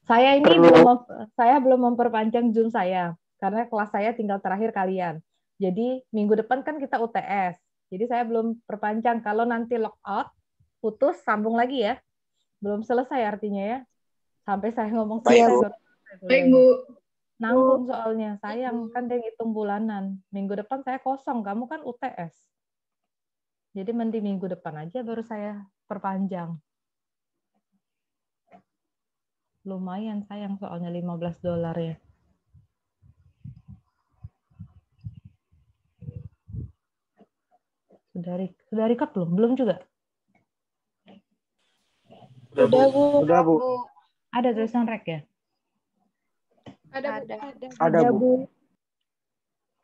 Saya ini Perlu. saya belum memperpanjang Zoom saya karena kelas saya tinggal terakhir kalian. Jadi minggu depan kan kita UTS. Jadi saya belum perpanjang. Kalau nanti lockout, putus, sambung lagi ya. Belum selesai artinya ya. Sampai saya ngomong Baik, selesai Bu. baru selesai Baik, kuliahnya. Bu. Nanggung soalnya. Sayang kan dia ngitung bulanan. Minggu depan saya kosong. Kamu kan UTS. Jadi mending minggu depan aja baru saya perpanjang. Lumayan sayang soalnya $15 ya. Sudah record belum? Belum juga. Udah, Bu. Udah, Bu. Ada tulisan rek ya? Ada, Bu.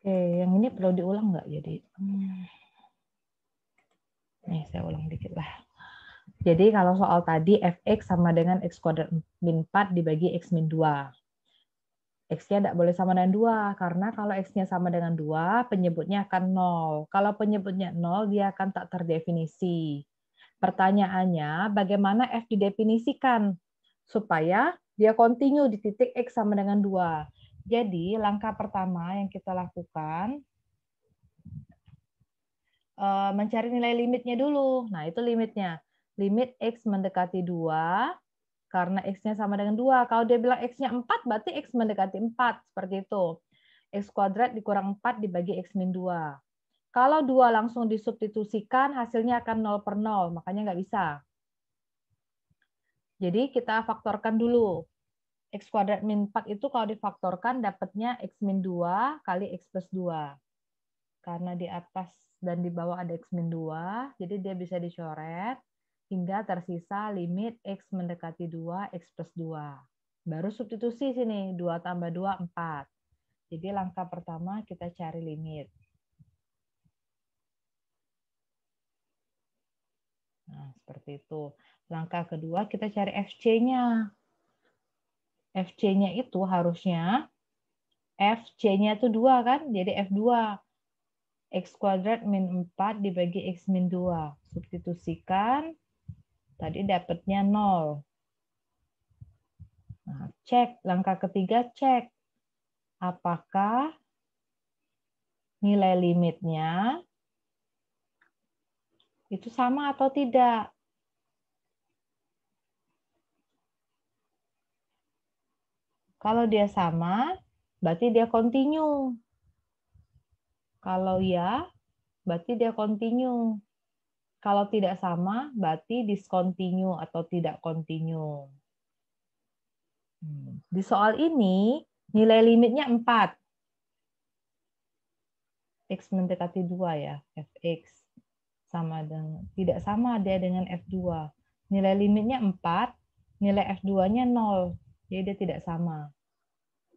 Oke, yang ini perlu diulang nggak? Jadi, nih saya ulang dikit lah. Jadi kalau soal tadi fx sama dengan x kuadrat min 4 dibagi x min 2. X-nya tidak boleh sama dengan 2, karena kalau X-nya sama dengan 2, penyebutnya akan 0. Kalau penyebutnya 0, dia akan tak terdefinisi. Pertanyaannya, bagaimana F didefinisikan? Supaya dia continue di titik X sama dengan 2. Jadi, langkah pertama yang kita lakukan, mencari nilai limitnya dulu. Nah, itu limitnya. Limit X mendekati 2, karena X-nya sama dengan 2. Kalau dia bilang X-nya 4, berarti X mendekati 4. Seperti itu. X kuadrat dikurang 4 dibagi X min 2. Kalau 2 langsung disubstitusikan, hasilnya akan 0 per 0. Makanya nggak bisa. Jadi kita faktorkan dulu. X kuadrat min 4 itu kalau difaktorkan, dapatnya X min 2 kali X plus 2. Karena di atas dan di bawah ada X min 2, jadi dia bisa dicoret hingga tersisa limit X mendekati 2, X plus 2. Baru substitusi sini, 2 tambah 2, 4. Jadi langkah pertama kita cari limit. Nah, seperti itu. Langkah kedua kita cari FC-nya. FC-nya itu harusnya, FC-nya itu 2 kan, jadi F2. X kuadrat min 4 dibagi X min 2. Substitusikan, tadi dapatnya 0. Nah, cek, langkah ketiga cek. Apakah nilai limitnya itu sama atau tidak? Kalau dia sama, berarti dia continue. Kalau ya, berarti dia continue. Kalau tidak sama, berarti discontinue atau tidak continue. Di soal ini, nilai limitnya 4. X mendekati 2 ya, fx. Sama dengan, tidak sama dia dengan F2. Nilai limitnya 4, nilai F2-nya 0. Jadi dia tidak sama.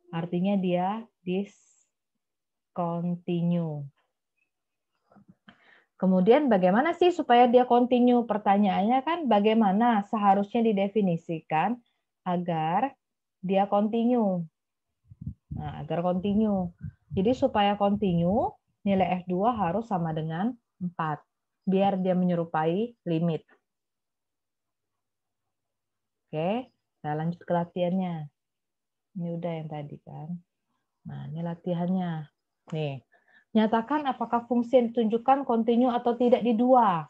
Artinya dia discontinue. Kemudian bagaimana sih supaya dia continue? Pertanyaannya kan bagaimana seharusnya didefinisikan agar dia continue. Nah, agar continue. Jadi supaya continue, nilai F2 harus sama dengan 4. Biar dia menyerupai limit. Oke, saya lanjut ke latihannya. Ini udah yang tadi kan. Nah, ini latihannya. Nih, nyatakan apakah fungsi yang ditunjukkan continue atau tidak di 2.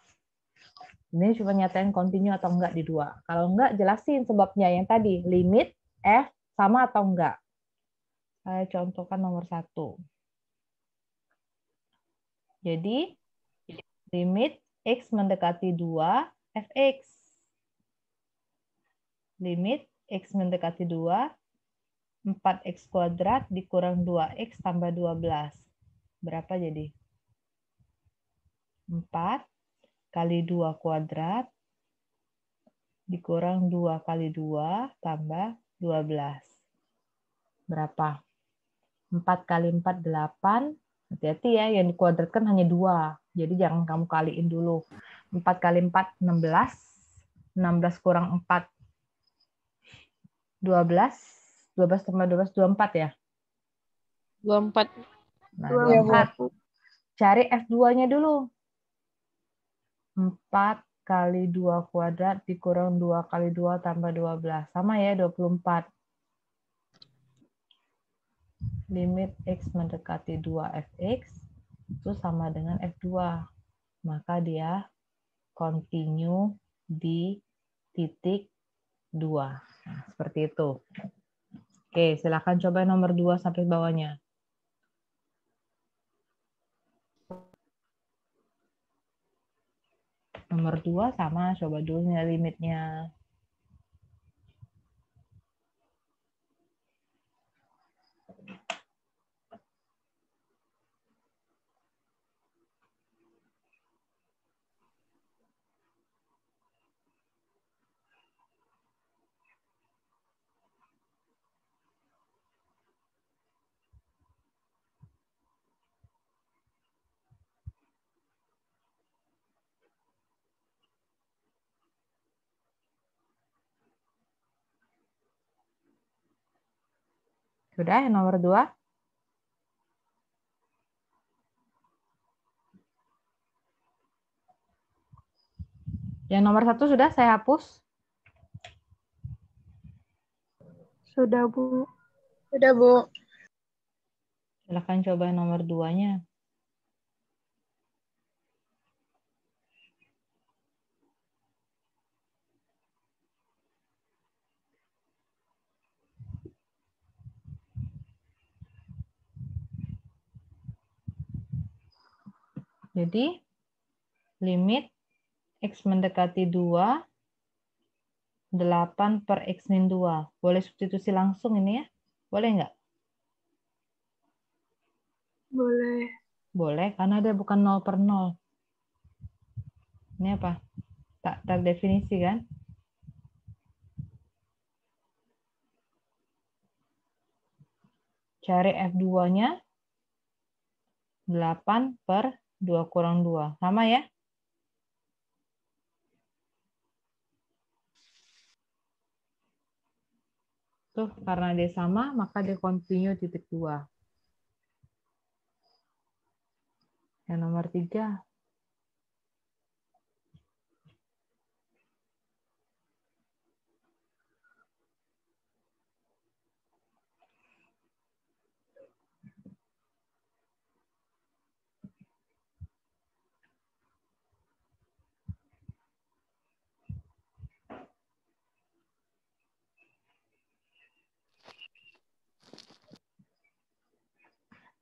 Ini cuma nyatain continue atau enggak di 2. Kalau enggak, jelasin sebabnya yang tadi. Limit F sama atau enggak. Saya contohkan nomor 1. Jadi, limit X mendekati 2, Fx. Limit X mendekati 2, 4x kuadrat dikurang 2x tambah 12. Berapa jadi? 4 kali 2 kuadrat dikurang 2 kali 2 tambah 12. Berapa? 4 kali 4, 8. Hati-hati ya, yang dikuadratkan hanya 2. Jadi jangan kamu kaliin dulu. 4 kali 4, 16. 16 kurang 4, 12. 12 tambah 12, 24 ya? 24. Nah, 24. Cari F2-nya dulu. 4 kali 2 kuadrat dikurang 2 kali 2 tambah 12. Sama ya, 24. limit X mendekati 2fx itu sama dengan F2. Maka dia continue di titik 2. Nah, seperti itu. Oke, silakan coba nomor 2 sampai bawahnya. Nomor 2 sama, coba dulu limitnya. Sudah yang nomor 2? Yang nomor 1 sudah saya hapus? Sudah, Bu. Sudah, Bu. Silahkan coba nomor 2-nya. Jadi, limit X mendekati 2, 8 per X min 2. Boleh substitusi langsung ini ya? Boleh nggak? Boleh. Boleh, karena dia bukan 0 per 0. Ini apa? Tak terdefinisi kan? Cari F2-nya 8 per 2 kurang 2. Sama ya? Tuh, karena dia sama, maka dia continue titik 2. Yang nomor 3.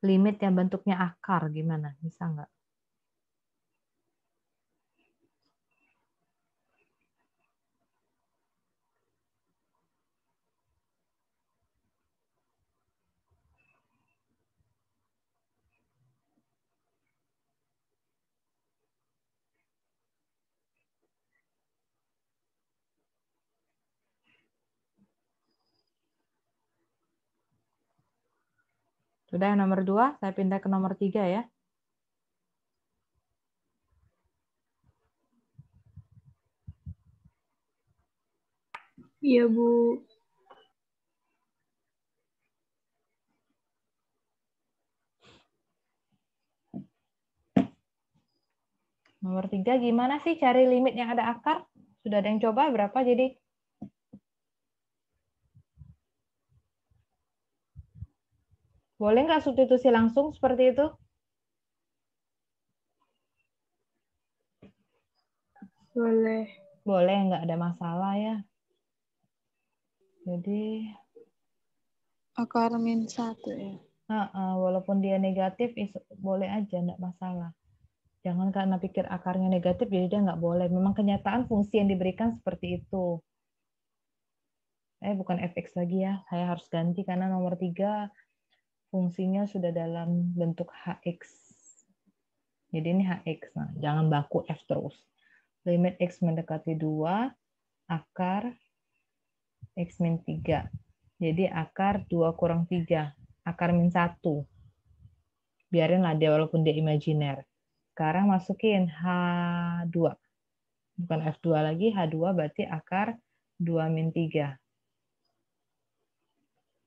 Limit yang bentuknya akar, gimana? Bisa nggak? Sudah yang nomor 2, saya pindah ke nomor 3 ya. Iya, Bu. Nomor 3 gimana sih cari limit yang ada akar? Sudah ada yang coba berapa jadi? Boleh nggak substitusi langsung seperti itu? Boleh. Boleh, nggak ada masalah ya. Jadi, Akar min 1 ya. walaupun dia negatif, boleh aja, nggak masalah. Jangan karena pikir akarnya negatif, jadi dia nggak boleh. Memang kenyataan fungsi yang diberikan seperti itu. Bukan fx lagi ya, saya harus ganti karena nomor 3 fungsinya sudah dalam bentuk hx. Jadi ini hx, nah jangan baku f terus. Limit x mendekati 2, akar x min 3. Jadi akar 2 kurang 3, akar min 1. Biarinlah dia walaupun dia imajiner. Sekarang masukin H2. Bukan F2 lagi, H2 berarti akar 2 min 3.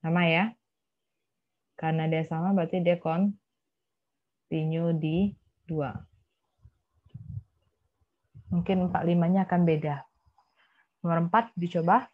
Sama ya? Karena dia sama berarti dia continue di 2. Mungkin 4-5-nya akan beda. Nomor 4 dicoba.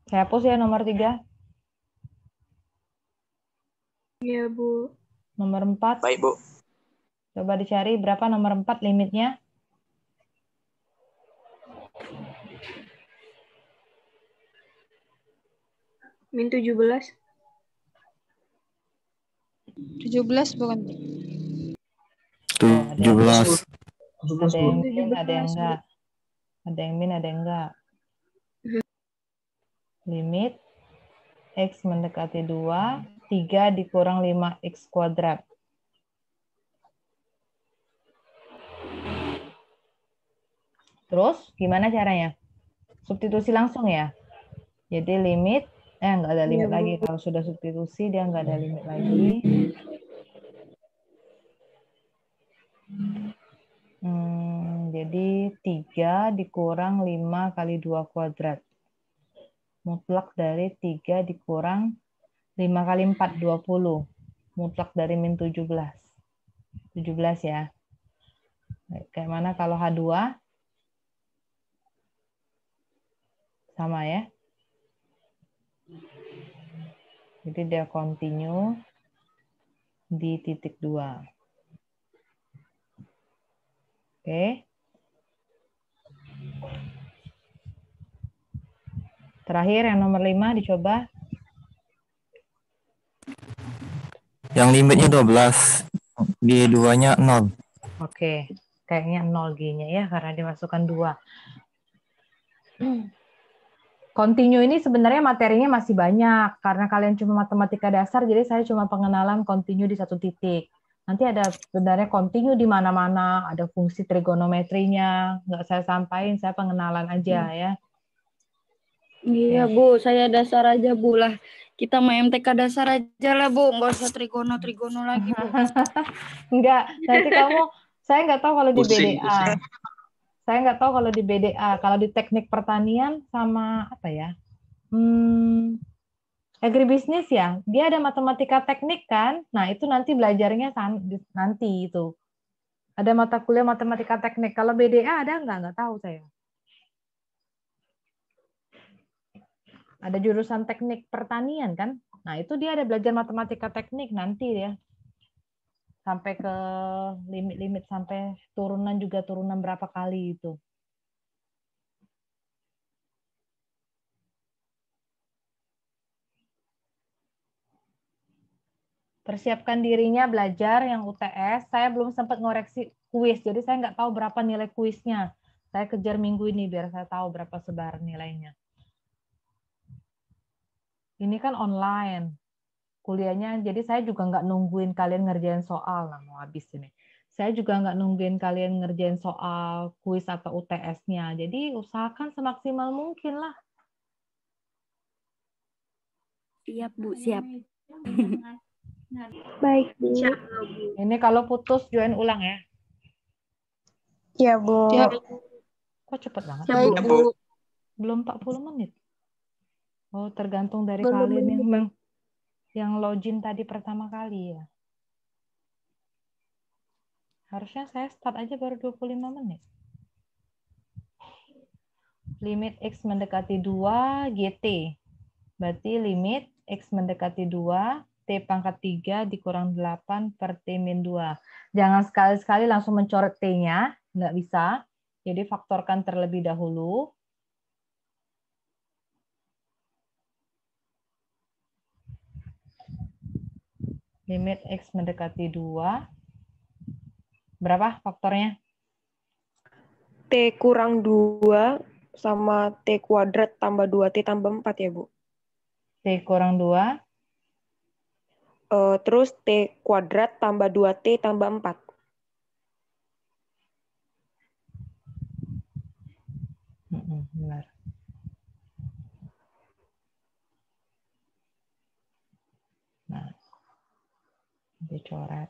Saya hapus ya nomor 3. Iya, Bu. Nomor 4. Baik, Bu. Coba dicari berapa nomor 4 limitnya. Min 17. 17 bukan? 17. Ada yang min, 17, ada yang Bu. enggak. Ada yang min, ada yang enggak. Limit X mendekati 2, 3 dikurang 5X kuadrat. Terus gimana caranya? Substitusi langsung ya. Jadi limit, nggak ada limit Iya, Bu. lagi. Kalau sudah substitusi dia nggak ada limit lagi. Jadi 3 dikurang 5 kali 2 kuadrat. Mutlak dari 3 dikurang 5 kali 4, 20. Mutlak dari min 17. 17 ya. Kayak mana kalau H2? Sama ya. Jadi dia continue di titik 2. Oke. Terakhir yang nomor 5 dicoba. Yang limitnya 12. G2-nya 0. Oke. Kayaknya 0 G-nya ya karena dimasukkan 2. Continue ini sebenarnya materinya masih banyak karena kalian cuma matematika dasar, jadi saya cuma pengenalan continue di satu titik. Nanti ada sebenarnya continue di mana-mana, ada fungsi trigonometrinya, nggak saya sampaikan, saya pengenalan aja ya. Iya, Bu. Saya dasar aja, Bu lah. Kita mau MTK dasar aja lah, Bu. Nggak usah trigono lagi, Bu. Enggak, nanti saya nggak tahu kalau di Pusing, BDA. Saya nggak tahu kalau di BDA, kalau di teknik pertanian sama apa ya? Agribisnis ya, dia ada matematika teknik kan? Nah itu nanti belajarnya nanti itu. Ada mata kuliah matematika teknik. Kalau BDA ada nggak? Nggak tahu saya. Ada jurusan teknik pertanian kan? Nah itu dia ada belajar matematika teknik nanti ya. Sampai ke limit-limit sampai turunan juga turunan berapa kali itu. Persiapkan dirinya belajar yang UTS. Saya belum sempat ngoreksi kuis, jadi saya nggak tahu berapa nilai kuisnya. Saya kejar minggu ini biar saya tahu berapa sebar nilainya. Ini kan online kuliahnya, jadi saya juga nggak nungguin kalian ngerjain soal. Nah, mau habis ini. Saya juga nggak nungguin kalian ngerjain soal kuis atau UTS-nya. Jadi usahakan semaksimal mungkin lah. Siap, Bu. Siap. Baik, Bu. Ini kalau putus join ulang ya. Iya, Bu. Siap. Kok cepet banget? Baik, Ya, Bu. Belum 40 menit. Oh, tergantung dari Belum kalian yang login tadi pertama kali ya. Harusnya saya start aja baru 25 menit. Limit X mendekati 2, GT. Berarti limit X mendekati 2, T pangkat 3 dikurang 8 per T min 2. Jangan sekali-sekali langsung mencoret T-nya, nggak bisa. Jadi faktorkan terlebih dahulu. Limit X mendekati 2. Berapa faktornya? T kurang 2 sama T kuadrat tambah 2T tambah 4 ya, Bu. T kurang 2. Terus T kuadrat tambah 2T tambah 4. Benar. Nah, dicoret.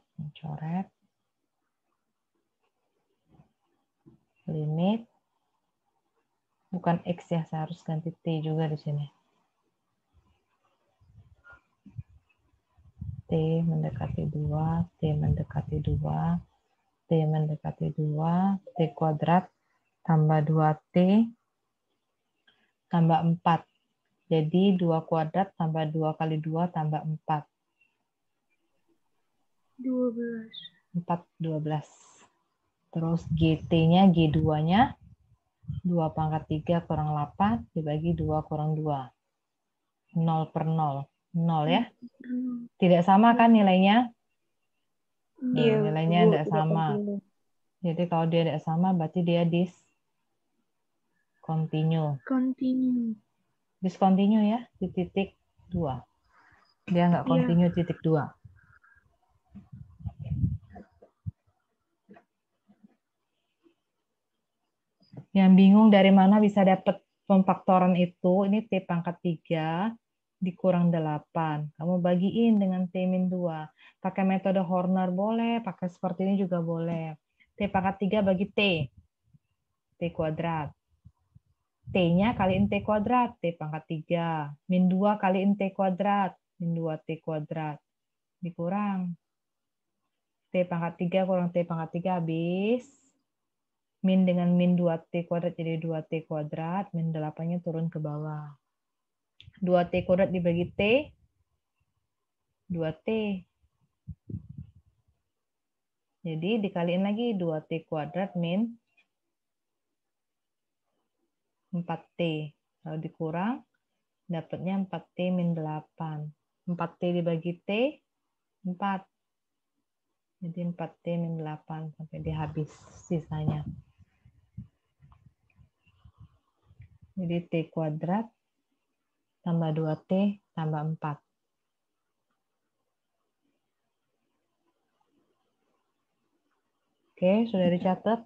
Limit. Bukan X ya, saya harus ganti T juga di sini. T mendekati 2, T mendekati 2, T mendekati 2, T kuadrat tambah 2T tambah 4. Jadi 2 kuadrat tambah 2 kali 2 tambah 4. 12. 4, 12. Terus GT-nya, G2-nya 2 pangkat 3 kurang 8 dibagi 2 kurang 2. 0 per 0. 0 ya. Tidak sama kan nilainya? Nah, Iya, nilainya Bu, tidak tidak sama. kontinu. Jadi kalau dia tidak sama berarti dia discontinue. Continue. Discontinue ya di titik 2. Dia nggak Iya. continue titik 2. Yang bingung dari mana bisa dapat pemfaktoran itu, ini T pangkat 3 dikurang 8. Kamu bagiin dengan T min 2. Pakai metode Horner boleh, pakai seperti ini juga boleh. T pangkat 3 bagi T. T kuadrat. T-nya kaliin T kuadrat, T pangkat 3. Min 2 kaliin T kuadrat, min 2 T kuadrat. Dikurang. T pangkat 3 kurang T pangkat 3 habis. Min dengan min 2T kuadrat jadi 2T kuadrat. Min 8-nya turun ke bawah. 2T kuadrat dibagi T. 2T. Jadi dikaliin lagi 2T kuadrat min 4T. Kalau dikurang, dapatnya 4T min 8. 4T dibagi T, 4. Jadi 4T min 8 sampai dia habis sisanya. Jadi T kuadrat tambah 2T tambah 4. Oke, sudah dicatat?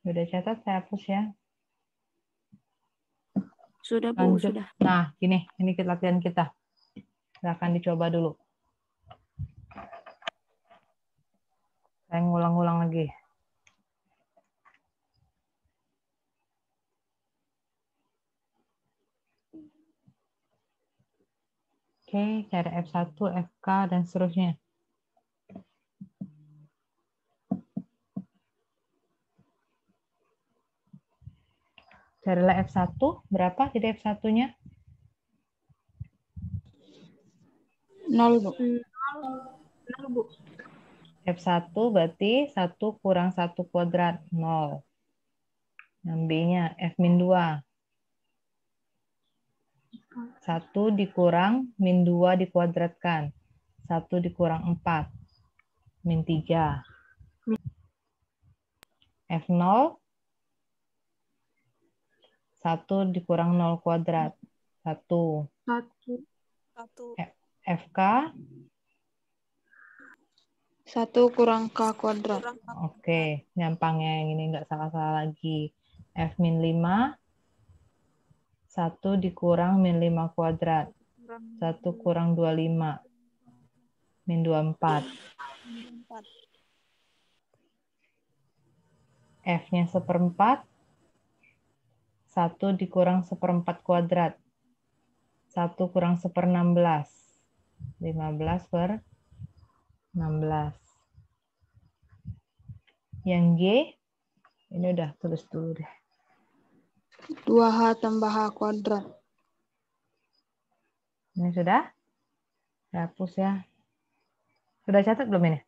Sudah catat, saya hapus ya. Sudah, Bu, Lanjut. sudah. Nah, gini, ini latihan kita. Silahkan dicoba dulu. Saya ngulang-ulang lagi. Oke, cari F1, FK, dan seterusnya. Carilah F1, berapa jadi F1-nya? 0, Bu. 0, Bu. F1 berarti 1 kurang 1 kuadrat, 0. Yang B-nya F-2. 1 dikurang min 2 dikuadratkan. 1 dikurang 4. Min 3. F0. 1 dikurang 0 kuadrat. 1. 1. FK. 1 kurang K kuadrat. Oke, gampang ya. Yang ini nggak salah-salah lagi. F min 5. 1 dikurang min 5 kuadrat. 1 kurang 25. Min 24. F-nya 1/4. 1 dikurang 1/4 kuadrat. 1 kurang 1/16. 15 per 16. Yang G, ini udah tulis dulu deh. 2H tambah H kuadrat. Ini sudah? Saya hapus ya. Sudah catat belum ini?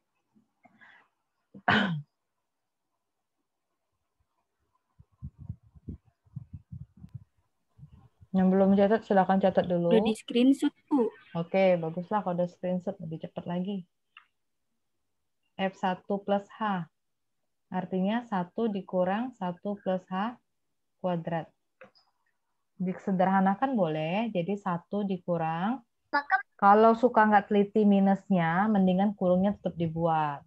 Yang belum catat, silakan catat dulu. Udah di screenshot, Bu. Oke, baguslah kalau udah screenshot. Lebih cepat lagi. F1 plus H. Artinya 1 dikurang 1 plus H kuadrat. Disederhanakan boleh, jadi 1 dikurang. Kalau suka nggak teliti minusnya, mendingan kurungnya tetap dibuat.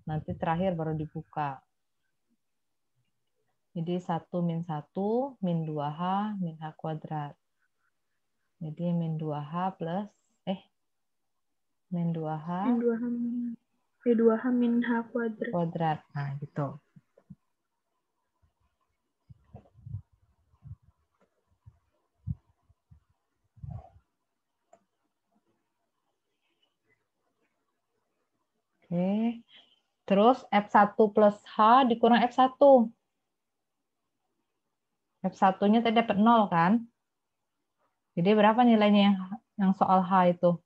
Nanti terakhir baru dibuka. Jadi 1 min 1, min 2H, min H kuadrat. Jadi min 2H plus, min 2H Min 2H min, 2H min H kuadrat. kuadrat. Nah, gitu. Oke. Terus F1 plus H dikurang F1. F1-nya tadi dapat 0 kan? Jadi berapa nilainya yang soal H itu?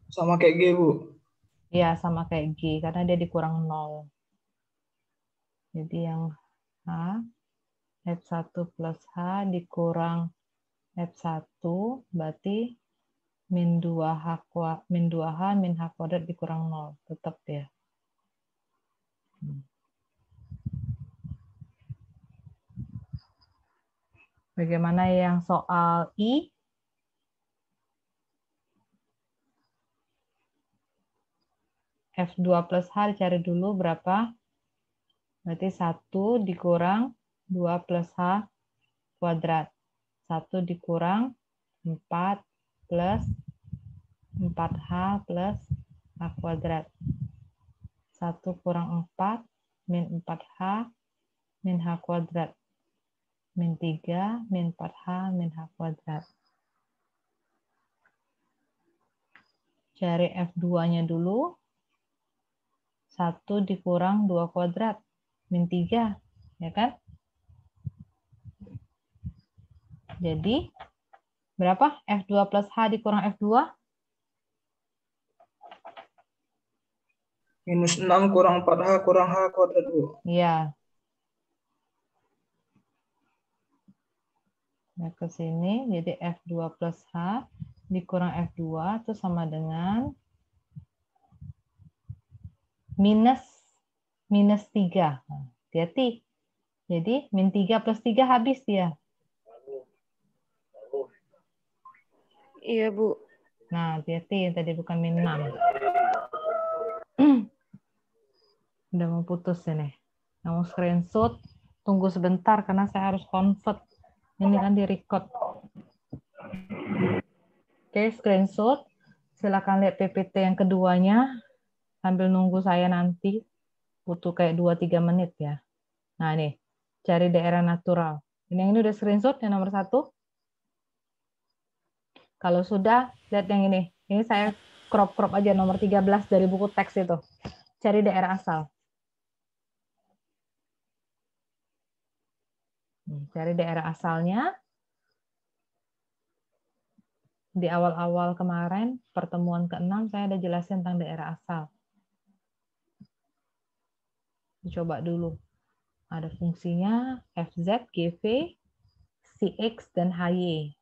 Sama kayak G, Bu. Ya, sama kayak G, karena dia dikurang 0. Jadi yang H, F1 plus H dikurang F1, berarti min 2H min H kuadrat dikurang 0. Tetap ya. Bagaimana yang soal I? F2 plus H dicari dulu berapa? Berarti 1 dikurang 2 plus H kuadrat. 1 dikurang 4 plus 4H plus H kuadrat. 1 kurang 4 min 4H min H kuadrat. Min 3 min 4H min H kuadrat. Cari F2-nya dulu. 1 dikurang 2 kuadrat. Min 3. Ya kan? Jadi, berapa? F2 plus H dikurang F2? Minus 6 kurang 4H kurang H kuadrat, Bu. Iya. Nah, ke sini, jadi F2 plus H dikurang F2 itu sama dengan minus 3. Nah, hati-hati. Jadi, min 3 plus 3 habis dia. Iya, Bu. Nah, hati-hati. Tadi bukan min 6. Udah mau putus ini. Mau screenshot, tunggu sebentar karena saya harus convert. Ini kan di-record. Oke, screenshot. Silakan lihat PPT yang keduanya. Sambil nunggu saya nanti. Butuh kayak 2-3 menit ya. Nah, nih. Cari daerah natural. Ini udah screenshot yang nomor 1. Kalau sudah, lihat yang ini. Ini saya crop aja nomor 13 dari buku teks itu. Cari daerah asal. Cari daerah asalnya. Di awal-awal kemarin, pertemuan ke-6, saya ada jelasin tentang daerah asal. Coba dulu. Ada fungsinya fz, gv, cx, dan hy.